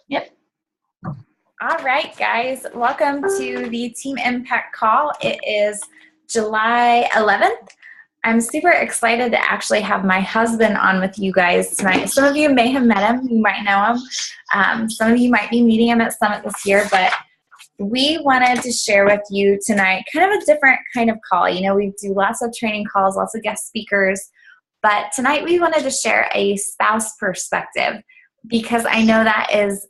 Yep. All right, guys. Welcome to the Team Impact call. It is July 11th. I'm super excited to actually have my husband on with you guys tonight. Some of you may have met him. You might know him. Some of you might be meeting him at Summit this year, but we wanted to share with you tonight kind of a different kind of call. You know, we do lots of training calls, lots of guest speakers, but tonight we wanted to share a spouse perspective because I know that is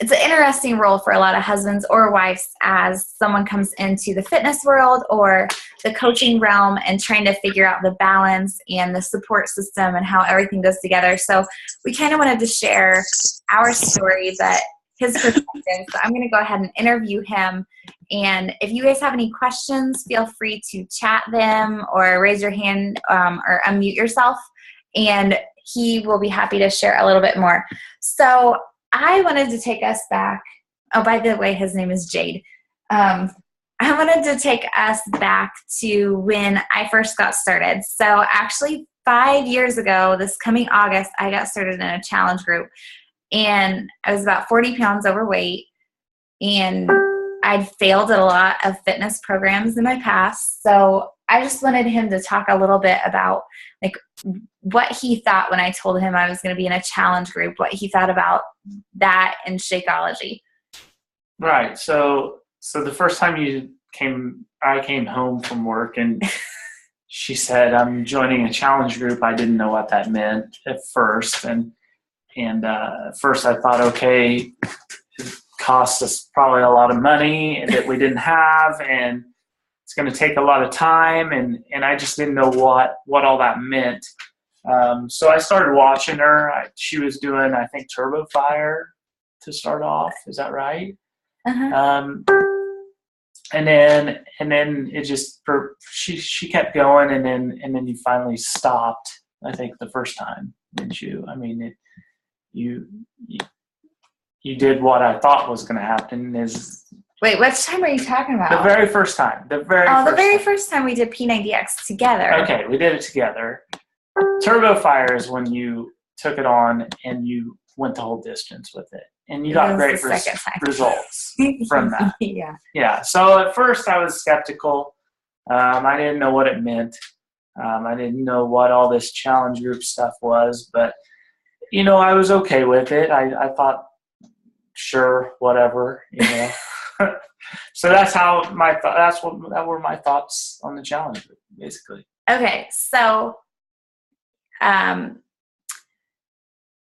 it's an interesting role for a lot of husbands or wives as someone comes into the fitness world or the coaching realm and trying to figure out the balance and the support system and how everything goes together. So we kind of wanted to share our story, but his perspective. So I'm going to go ahead and interview him. And if you guys have any questions, feel free to chat them or raise your hand or unmute yourself. And he will be happy to share a little bit more. So I wanted to take us back. Oh, by the way, his name is Jade. I wanted to take us back to when I first got started. So actually 5 years ago, this coming August, I got started in a challenge group. And I was about 40 pounds overweight. And I'd failed at a lot of fitness programs in my past. So I just wanted him to talk a little bit about like what he thought when I told him I was going to be in a challenge group, what he thought about that and Shakeology. Right. So the first time I came home from work and she said, I'm joining a challenge group. I didn't know what that meant at first. And at first I thought, okay, it cost us probably a lot of money that we didn't have. And it's going to take a lot of time. And I just didn't know what all that meant. So I started watching her. She was doing, I think, Turbo Fire to start off. Is that right? Uh-huh. And then it just she kept going, and then you finally stopped. I think the first time, didn't you? I mean, you did what I thought was going to happen. Wait, which time are you talking about? The very first time. The very first time we did P90X together. Okay, we did it together. Turbo Fire is when you took it on and you went the whole distance with it. And you got great results from that. Yeah. So at first I was skeptical. I didn't know what it meant. I didn't know what all this challenge group stuff was. But, you know, I was okay with it. I thought, sure, whatever, you know. So that's how that were my thoughts on the challenge group, basically. Okay. So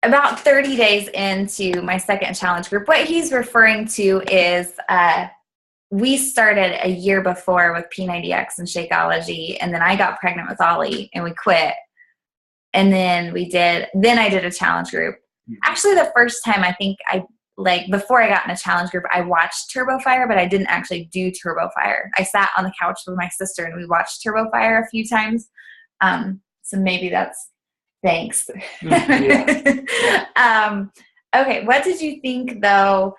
about 30 days into my second challenge group, what he's referring to is we started a year before with P90X and Shakeology, and then I got pregnant with Ollie, and we quit. And then I did a challenge group. Actually, the first time before I got in a challenge group, I watched Turbo Fire, but I didn't actually do Turbo Fire. I sat on the couch with my sister, and we watched Turbo Fire a few times. So maybe that's thanks. Yeah. Okay, what did you think, though,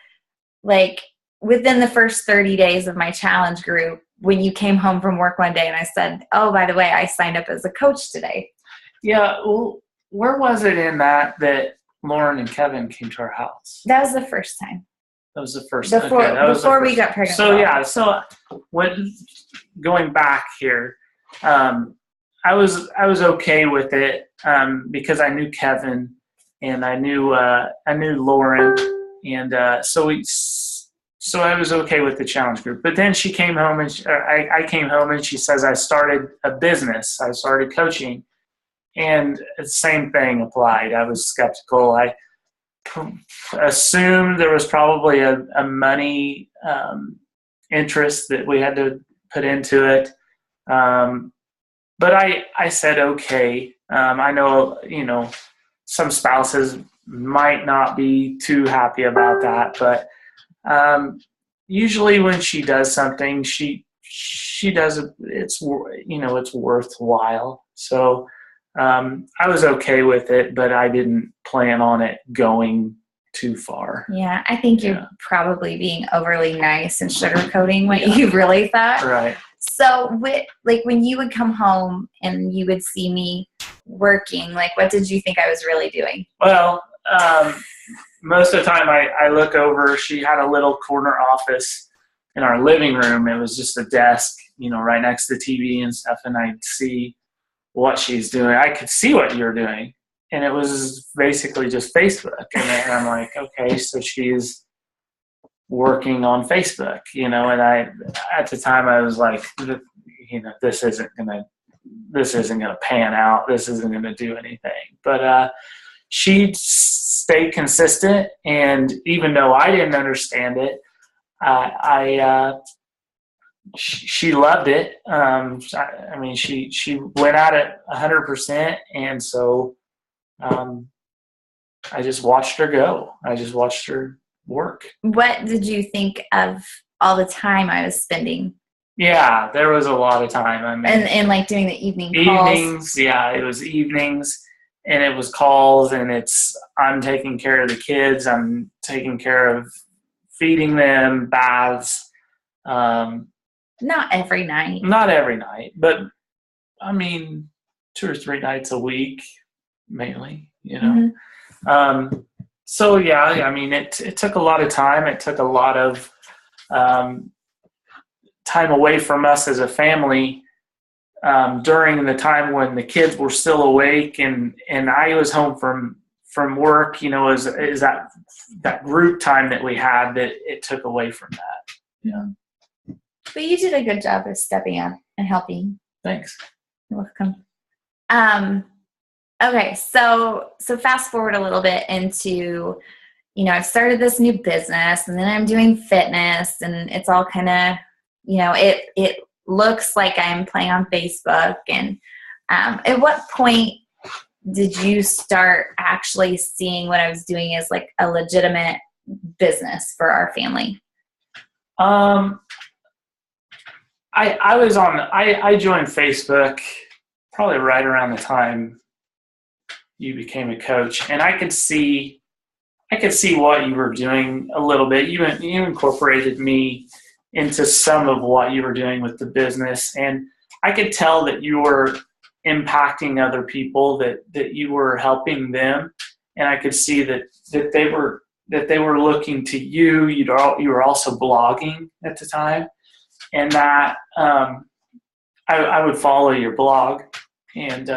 like within the first 30 days of my challenge group, when you came home from work one day and I said, oh, by the way, I signed up as a coach today? Yeah, well, where was it in that Lauren and Kevin came to our house? That was the first time. That was the first time. Before we got pregnant. So, yeah, going back here, I was okay with it because I knew Kevin and I knew Lauren, and so I was okay with the challenge group. But then she came home I came home and she says I started a business. I started coaching, and the same thing applied. I was skeptical. I assumed there was probably a money interest that we had to put into it. But I said, okay, I know, you know, some spouses might not be too happy about that, but usually when she does something, she does it, it's worthwhile. So I was okay with it, but I didn't plan on it going too far. Yeah, I think you're probably being overly nice and sugarcoating what you really thought. Right. So, when you would come home and you would see me working, like, what did you think I was really doing? Well, most of the time I look over. She had a little corner office in our living room. It was just a desk, right next to the TV and stuff, and I'd see what she's doing. I could see what you're doing, and it was basically just Facebook. And then I'm like, okay, so she's working on Facebook, and I, at the time, I was like, this isn't gonna pan out. This isn't gonna do anything. But she stayed consistent, and even though I didn't understand it, she loved it. She went at it 100%, and so I just watched her go. I just watched her work. What did you think of all the time I was spending? Yeah, there was a lot of time. And like doing the evenings. Yeah, it was evenings, and it was calls, and I'm taking care of the kids. I'm taking care of feeding them, baths. Not every night. Not every night, but 2 or 3 nights a week, mainly. Mm-hmm. So yeah, it took a lot of time. It took a lot of time away from us as a family during the time when the kids were still awake, and I was home from work. Is that group time that we had that it took away from that. Yeah. But you did a good job of stepping up and helping. Thanks. You're welcome. Okay, so fast forward a little bit into, I've started this new business, and then I'm doing fitness, and it's all kind of, it looks like I'm playing on Facebook. And at what point did you start actually seeing what I was doing as like a legitimate business for our family? I joined Facebook probably right around the time you became a coach, and I could see what you were doing a little bit. You incorporated me into some of what you were doing with the business, and I could tell that you were impacting other people, that you were helping them, and I could see that they were looking to you. You were also blogging at the time, and that I would follow your blog, and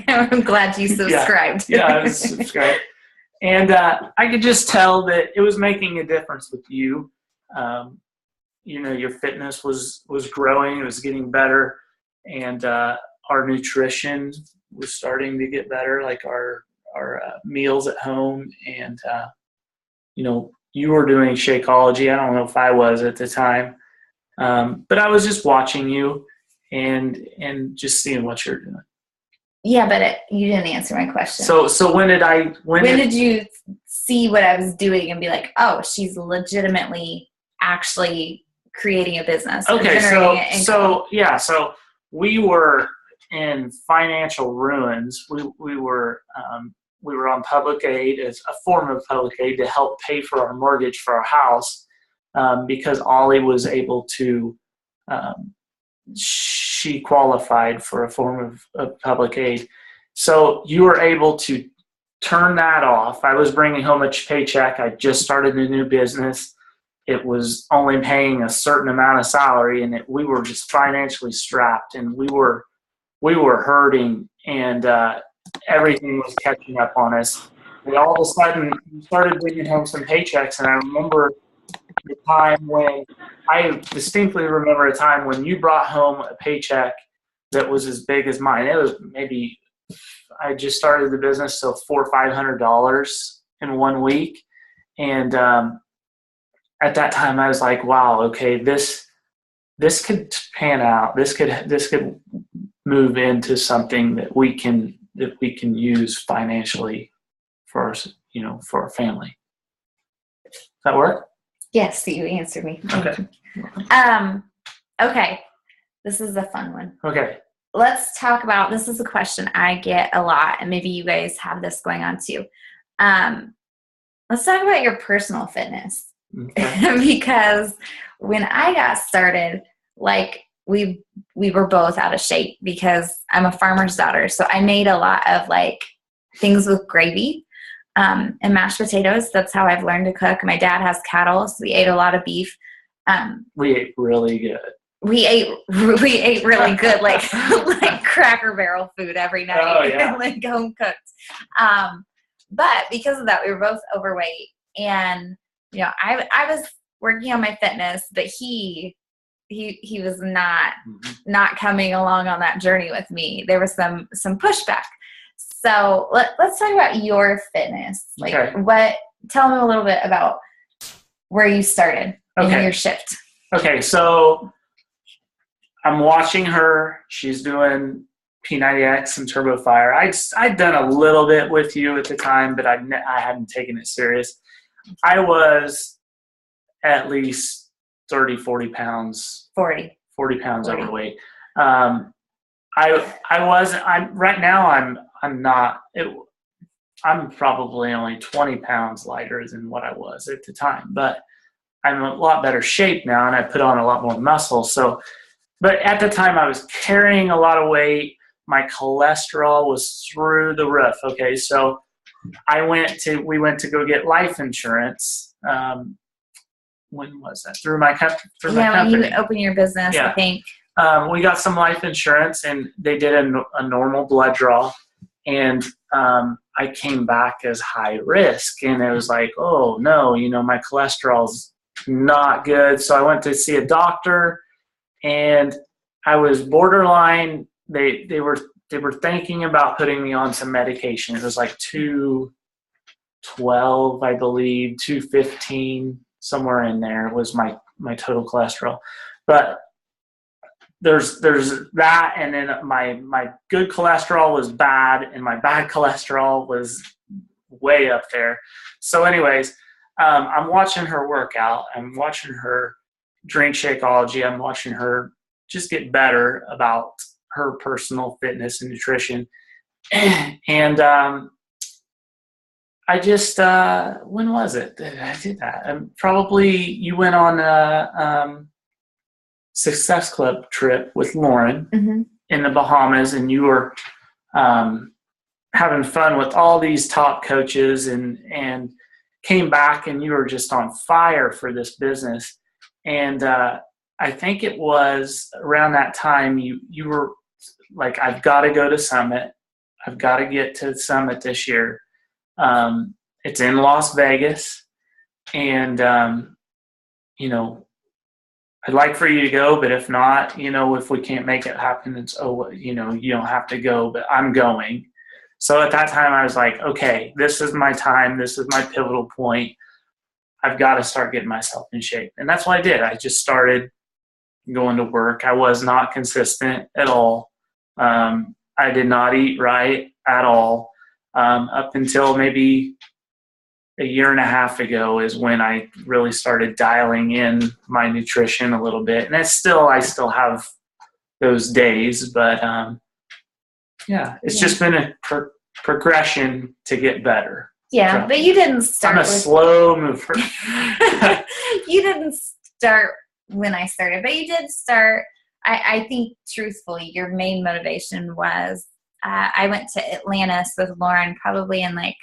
I'm glad you subscribed. Yeah, I was subscribed. And I could just tell that it was making a difference with you. Your fitness was growing, it was getting better, and our nutrition was starting to get better, like our meals at home. And, you were doing Shakeology. I don't know if I was at the time, but I was just watching you and just seeing what you're doing. Yeah, but you didn't answer my question. So when did you see what I was doing and be like, oh, she's legitimately actually creating a business? Okay, so we were in financial ruins. We were on public aid as a form of public aid to help pay for our mortgage for our house, because Ollie was able to. She qualified for a form of public aid. So you were able to turn that off. I was bringing home a paycheck. I just started a new business. It was only paying a certain amount of salary, and we were just financially strapped, and we were hurting, and everything was catching up on us. And all of a sudden, we started bringing home some paychecks, and I remember the time when I distinctly remember a time when you brought home a paycheck that was as big as mine. It was maybe, I just started the business, so $400 or $500 in 1 week. And at that time I was like, wow, okay, this could pan out. This could move into something that we can use financially for us, for our family. Does that work? Yes, you answered me. Okay. Okay. This is a fun one. Okay. Let's talk about, this is a question I get a lot, and maybe you guys have this going on too. Let's talk about your personal fitness. Okay. Because when I got started, like we were both out of shape because I'm a farmer's daughter. So I made a lot of like things with gravy and mashed potatoes. That's how I've learned to cook. My dad has cattle, so we ate a lot of beef. We ate really good. We ate really good, like Cracker Barrel food every night, Oh, yeah. like home cooked. But because of that, we were both overweight, and I was working on my fitness, but he was not coming along on that journey with me. There was some pushback. So let's talk about your fitness. Like, tell me a little bit about where you started in your shift. Okay, so I'm watching her. She's doing P90X and Turbo Fire. I'd done a little bit with you at the time, but I hadn't taken it serious. I was at least 30, 40 pounds. 40 pounds overweight. I'm probably only 20 pounds lighter than what I was at the time, but I'm a lot better shape now, and I put on a lot more muscle. So, but at the time I was carrying a lot of weight. My cholesterol was through the roof. Okay. So we went to go get life insurance. When was that? Through my company. When you open your business, I think. We got some life insurance, and they did a normal blood draw, and I came back as high risk, and it was like, oh no, my cholesterol's not good. So I went to see a doctor, and I was borderline. They were thinking about putting me on some medication. It was like 212, I believe, 215, somewhere in there was my total cholesterol. But there's that, and then my good cholesterol was bad, and my bad cholesterol was way up there. So anyways, I'm watching her work out. I'm watching her drink Shakeology. I'm watching her just get better about her personal fitness and nutrition. And I just, when was it that I did that? Probably you went on a Success Club trip with Lauren in the Bahamas, and you were having fun with all these top coaches, and came back, and you were just on fire for this business. And I think it was around that time you were like, I've got to go to Summit. I've got to get to Summit this year. It's in Las Vegas, and I'd like for you to go, but if not, if we can't make it happen, it's you don't have to go, but I'm going. So at that time I was like, okay, this is my time. This is my pivotal point. I've got to start getting myself in shape. And that's what I did. I just started going to work. I was not consistent at all. I did not eat right at all. Up until maybe a year and a half ago is when I really started dialing in my nutrition a little bit. And I still have those days, but it's just been a progression to get better. Yeah, so, but you didn't start. I'm a slow mover. You didn't start when I started, but you did start. I think truthfully, your main motivation was I went to Atlantis with Lauren probably in like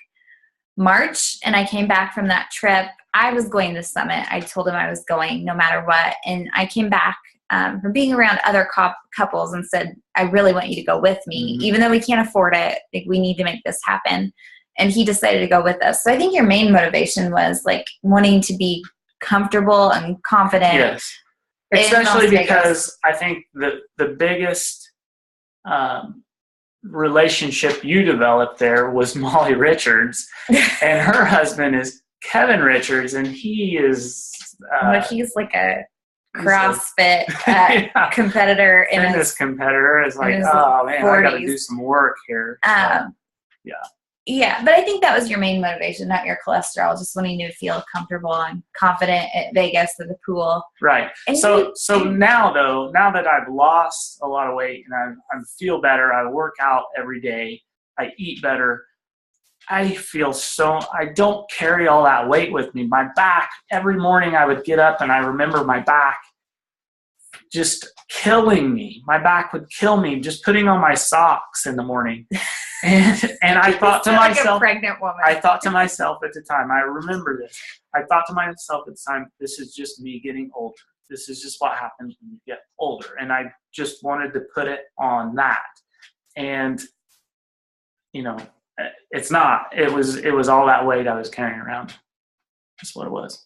March, and I came back from that trip. I was going to Summit. I told him I was going no matter what, and I came back from being around other couples and said, I really want you to go with me, even though we can't afford it. Like, we need to make this happen. And he decided to go with us. So I think your main motivation was like wanting to be comfortable and confident. Yes. Especially because I think the biggest relationship you developed there was Molly Richards, and her husband is Kevin Richards, and he is he's like a CrossFit competitor. Fitness competitor is like, oh man, 40s. I got to do some work here. Yeah, but I think that was your main motivation, not your cholesterol, just wanting to feel comfortable and confident at Vegas at the pool. Right. And so now that I've lost a lot of weight and I feel better, I work out every day, I eat better, I don't carry all that weight with me. My back, every morning I would get up and I remember my back just killing me. My back would kill me just putting on my socks in the morning. And I thought to like myself, a pregnant woman. I thought to myself at the time, I remember this. I thought to myself at the time, this is just me getting older. This is just what happens when you get older. And I just wanted to put it on that. And, you know, it's not. It was all that weight I was carrying around. That's what it was.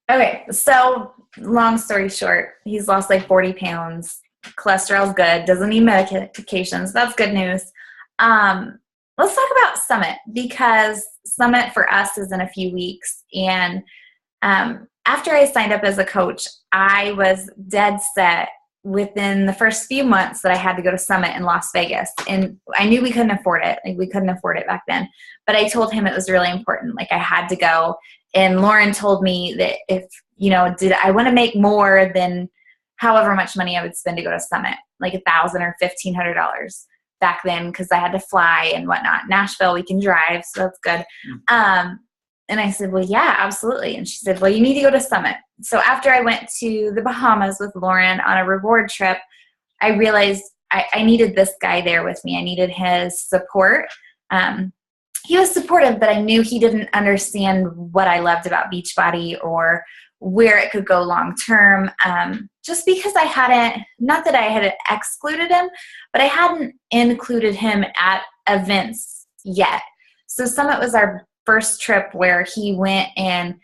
Okay, so long story short, he's lost like 40 pounds. Cholesterol's good. Doesn't need medications. That's good news. Let's talk about Summit, because Summit for us is in a few weeks. And after I signed up as a coach, I was dead set within the first few months that I had to go to Summit in Las Vegas. And I knew we couldn't afford it. Like, we couldn't afford it back then. But I told him it was really important. Like, I had to go. And Lauren told me that if, did I want to make more than however much money I would spend to go to Summit, like $1,000 or $1,500 back then, because I had to fly and whatnot. Nashville, we can drive, so that's good. And I said, well, yeah, absolutely. And she said, well, you need to go to Summit. So after I went to the Bahamas with Lauren on a reward trip, I realized I needed this guy there with me. I needed his support. He was supportive, but I knew he didn't understand what I loved about Beachbody or where it could go long term. Just because I hadn't, not that I had excluded him, but I hadn't included him at events yet. So Summit was our first trip where he went and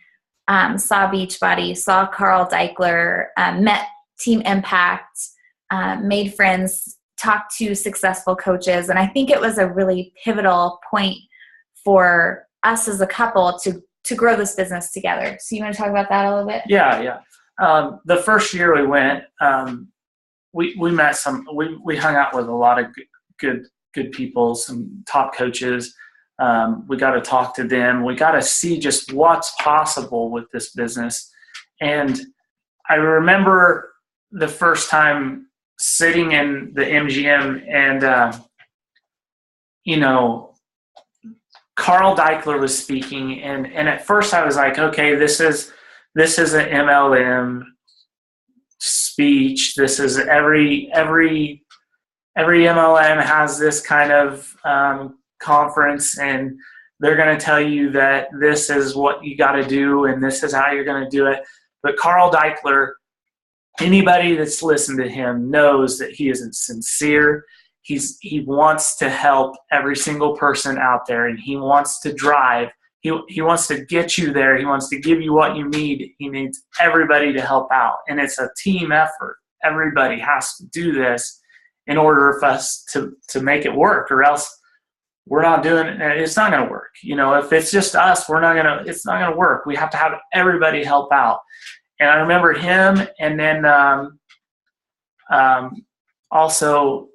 saw Beachbody, saw Carl Deichler, met Team Impact, made friends, talked to successful coaches. And I think it was a really pivotal point for us as a couple to grow this business together. So you want to talk about that a little bit? Yeah. The first year we went, we met we hung out with a lot of good people, some top coaches. We got to talk to them. We got to see just what's possible with this business. And I remember the first time sitting in the MGM and, Carl Deichler was speaking. And at first I was like, okay, this is an MLM speech. This is every MLM has this kind of conference, and they're going to tell you that this is what you got to do and this is how you're going to do it. But Carl Deichler, anybody that's listened to him knows that he is sincere. He wants to help every single person out there, and he wants to drive. He wants to get you there. He wants to give you what you need. He needs everybody to help out, and it's a team effort. Everybody has to do this in order for us to make it work, or else we're not doing it. It's not going to work. If it's just us, it's not going to work. We have to have everybody help out. And I remember him, and then also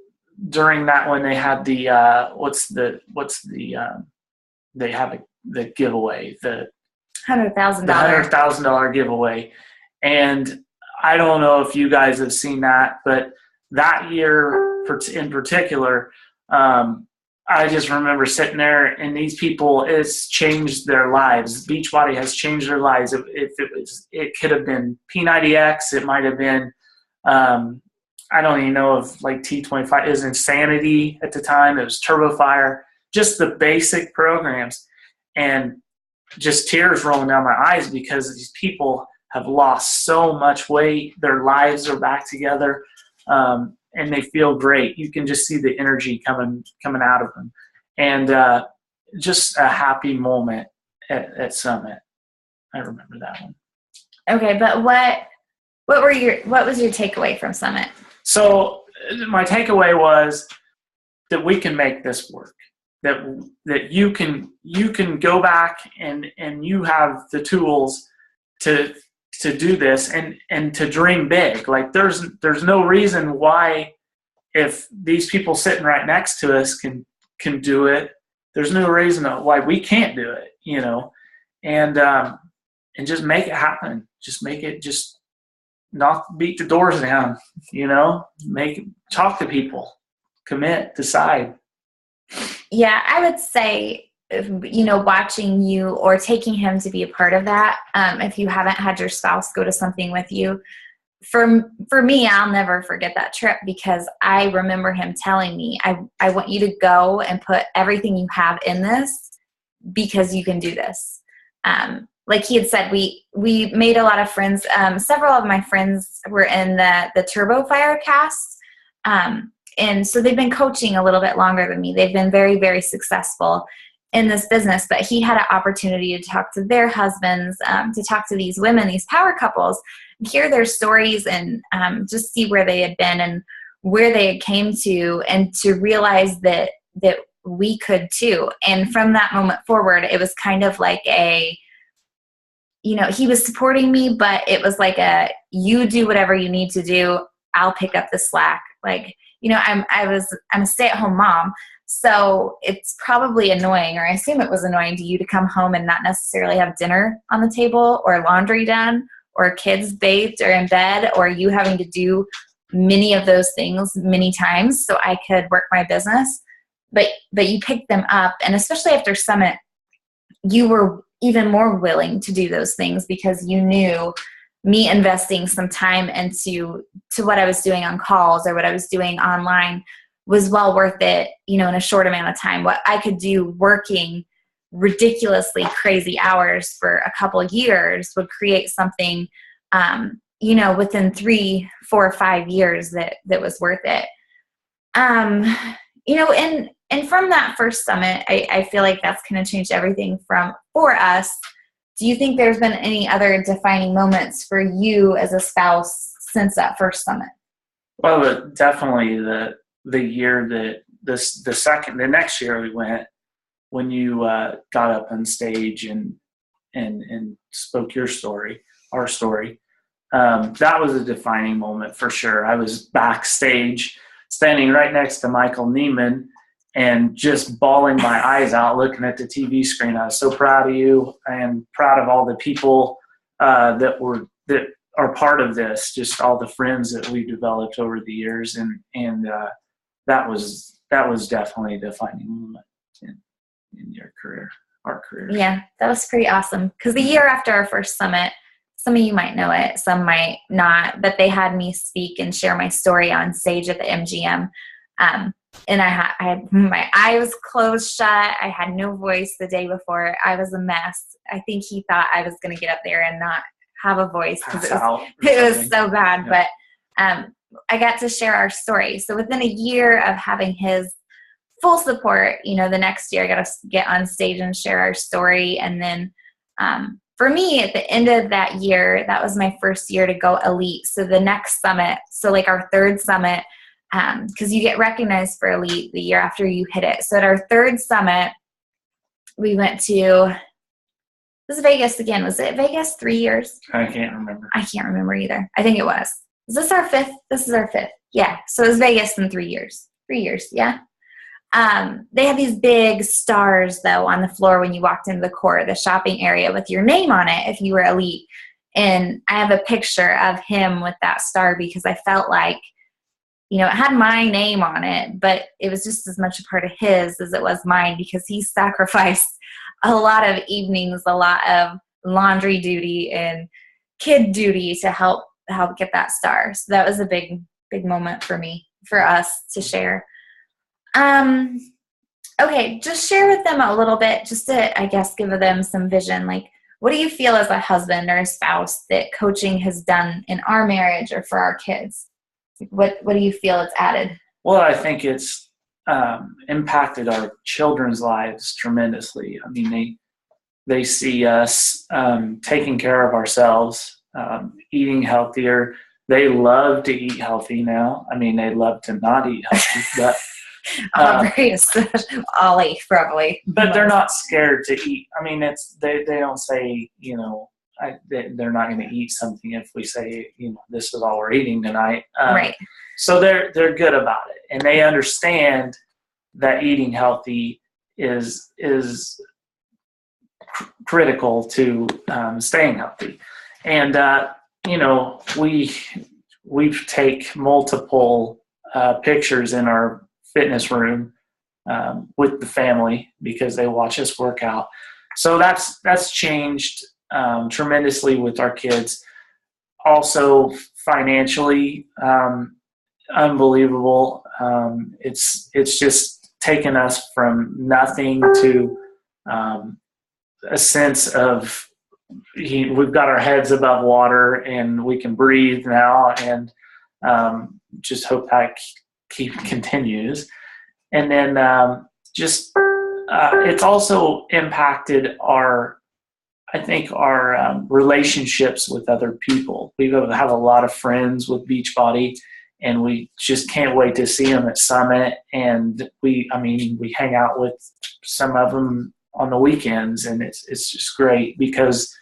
during that one they had the they have the giveaway, the $100,000 giveaway. And I don't know if you guys have seen that, but that year in particular, I just remember sitting there, and these people, it's changed their lives. Beachbody has changed their lives. It could have been P90X. It might have been, I don't even know if like T25 is Insanity at the time. It was TurboFire, just the basic programs, and just tears rolling down my eyes because these people have lost so much weight. Their lives are back together. And they feel great. You can just see the energy coming out of them, and just a happy moment at Summit. I remember that one. Okay, but what was your takeaway from Summit? So my takeaway was that we can make this work. That you can go back and you have the tools to do this and to dream big. Like there's no reason why, if these people sitting right next to us can do it, there's no reason why we can't do it, and just make it happen. Just make it, just not beat the doors down, talk to people, commit, decide. Yeah, I would say, watching you or taking him to be a part of that, if you haven't had your spouse go to something with you, for me, I'll never forget that trip because I remember him telling me, I want you to go and put everything you have in this because you can do this. Like he had said, we made a lot of friends. Several of my friends were in the Turbo Fire cast. And so they've been coaching a little bit longer than me. They've been very, very successful in this business, but he had an opportunity to talk to their husbands, to talk to these women, these power couples, hear their stories, and just see where they had been and where they had came to, and to realize that we could too. And from that moment forward, it was kind of like he was supporting me, but it was like you do whatever you need to do. I'll pick up the slack. Like, I'm a stay-at-home mom. So it's probably annoying, or I assume it was annoying to you to come home and not necessarily have dinner on the table or laundry done or kids bathed or in bed, or you having to do many of those things many times so I could work my business. But you picked them up, and especially after Summit, you were even more willing to do those things because you knew me investing some time into what I was doing on calls or what I was doing online was well worth it, in a short amount of time. What I could do working ridiculously crazy hours for a couple of years would create something, within 3, 4, or 5 years that was worth it. And from that first Summit, I feel like that's kind of changed everything for us. Do you think there's been any other defining moments for you as a spouse since that first Summit? Well, definitely the year that the next year we went, when you got up on stage and spoke our story, that was a defining moment for sure. I was backstage, standing right next to Michael Neiman, and just bawling my eyes out, looking at the TV screen. I was so proud of you and proud of all the people that are part of this, just all the friends that we developed over the years, and that was definitely a defining moment in your career, our career. Yeah, that was pretty awesome. Because the year after our first Summit, some of you might know it, some might not, but they had me speak and share my story on stage at the MGM. And I had my eyes closed shut. I had no voice the day before. I was a mess. I think he thought I was going to get up there and not have a voice because it was so bad. Yeah. But I got to share our story. So within a year of having his full support, the next year I got to get on stage and share our story. And then for me, at the end of that year, that was my first year to go elite. So the next Summit, so like our third Summit, because you get recognized for elite the year after you hit it. So at our third Summit, we went to, this is Vegas again. Was it Vegas 3 years? I can't remember. I can't remember either. I think it was. Is this our fifth? This is our fifth. Yeah. So it was Vegas in 3 years. 3 years. Yeah. They had these big stars though on the floor when you walked into the court, the shopping area, with your name on it if you were elite. And I have a picture of him with that star because I felt like, it had my name on it, but it was just as much a part of his as it was mine because he sacrificed a lot of evenings, a lot of laundry duty and kid duty to help get that star. So that was a big, big moment for us to share. Okay, just share with them a little bit, just to, I guess, give them some vision. Like, what do you feel as a husband or a spouse that coaching has done in our marriage or for our kids? What do you feel it's added? Well, I think it's impacted our children's lives tremendously. I mean, they see us taking care of ourselves, eating healthier. They love to eat healthy now. I mean, they love to not eat healthy, but Ollie probably. But they're not scared to eat. I mean, they don't say, they're not going to eat something if we say, this is all we're eating tonight. Right. So they're good about it, and they understand that eating healthy is critical to staying healthy. And we take multiple pictures in our fitness room with the family because they watch us work out. So that's changed tremendously with our kids. Also, financially, unbelievable. It's just taken us from nothing to a sense of we've got our heads above water and we can breathe now, and just hope that continues. And then it's also impacted our relationships with other people. We have a lot of friends with Beachbody, and we just can't wait to see them at Summit. And we hang out with some of them on the weekends, and it's just great because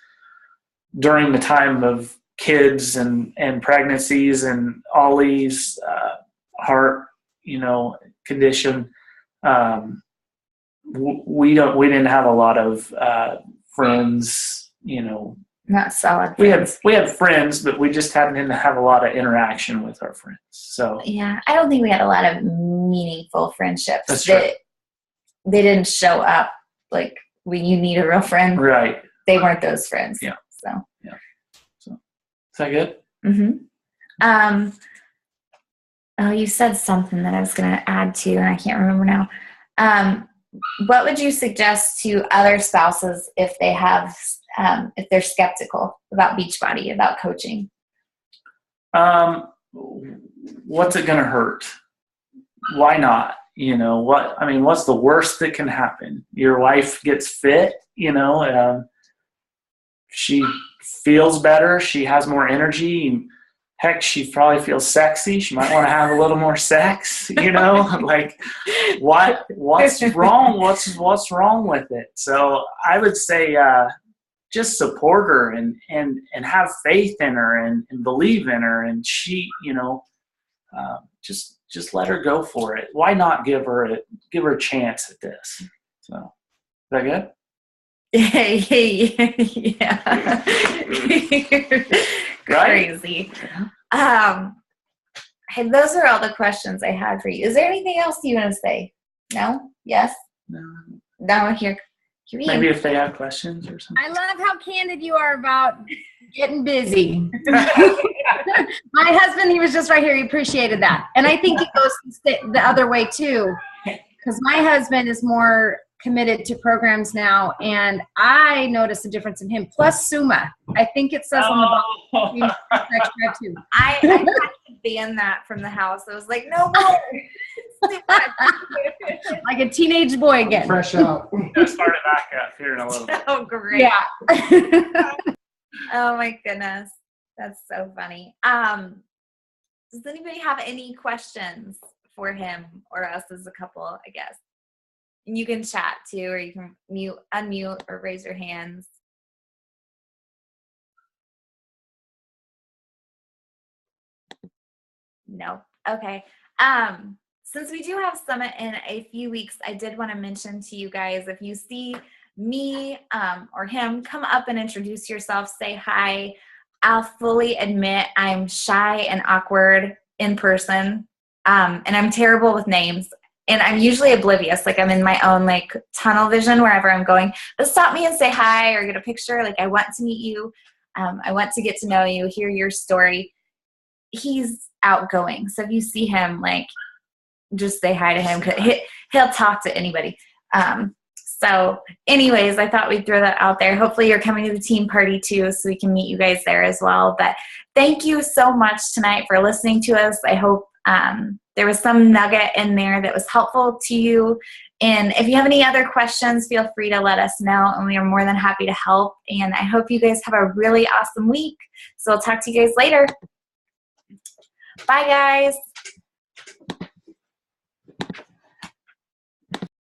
during the time of kids and pregnancies and Ollie's heart, condition, we didn't have a lot of friends, Not solid friends. We had friends, but we just didn't have a lot of interaction with our friends. So yeah, I don't think we had a lot of meaningful friendships. That's true. They didn't show up like when you need a real friend. Right. They weren't those friends. Yeah. So yeah. So is that good? Mm-hmm. Oh, you said something that I was going to add to, and I can't remember now. What would you suggest to other spouses if they have, if they're skeptical about Beachbody, about coaching? What's it going to hurt? Why not? What's the worst that can happen? Your wife gets fit, she feels better. She has more energy. Heck, she probably feels sexy. She might want to have a little more sex, like what's wrong? What's wrong with it? So I would say, just support her and have faith in her and believe in her. And she, just let her go for it. Why not give her a chance at this? So is that good? Yeah. Crazy. Hey, those are all the questions I had for you. Is there anything else you want to say? No? Yes? No, here. Maybe if they have questions or something. I love how candid you are about getting busy. My husband, he was just right here. He appreciated that. And I think it goes the other way too, because my husband is more committed to programs now, and I notice a difference in him. Plus Suma. I think it says on the bottom. I had to ban that from the house. I was like, no more. Like a teenage boy again. Fresh out. I'll start it back up here in a little bit. Oh, great. Yeah. Oh my goodness. That's so funny. Does anybody have any questions for him or us as a couple, I guess? And you can chat too, or you can unmute or raise your hands. No. Okay. Since we do have Summit in a few weeks, I did want to mention to you guys, if you see me or him, come up and introduce yourself, say hi. I'll fully admit I'm shy and awkward in person, and I'm terrible with names. And I'm usually oblivious, like I'm in my own like tunnel vision wherever I'm going. But stop me and say hi or get a picture. Like I want to meet you. I want to get to know you, hear your story. He's outgoing, so if you see him, like just say hi to him. He'll talk to anybody. So anyways, I thought we'd throw that out there. Hopefully you're coming to the team party too, so we can meet you guys there as well. But thank you so much tonight for listening to us. I hope there was some nugget in there that was helpful to you. And if you have any other questions, feel free to let us know, and we are more than happy to help. And I hope you guys have a really awesome week. So I'll talk to you guys later. Bye, guys.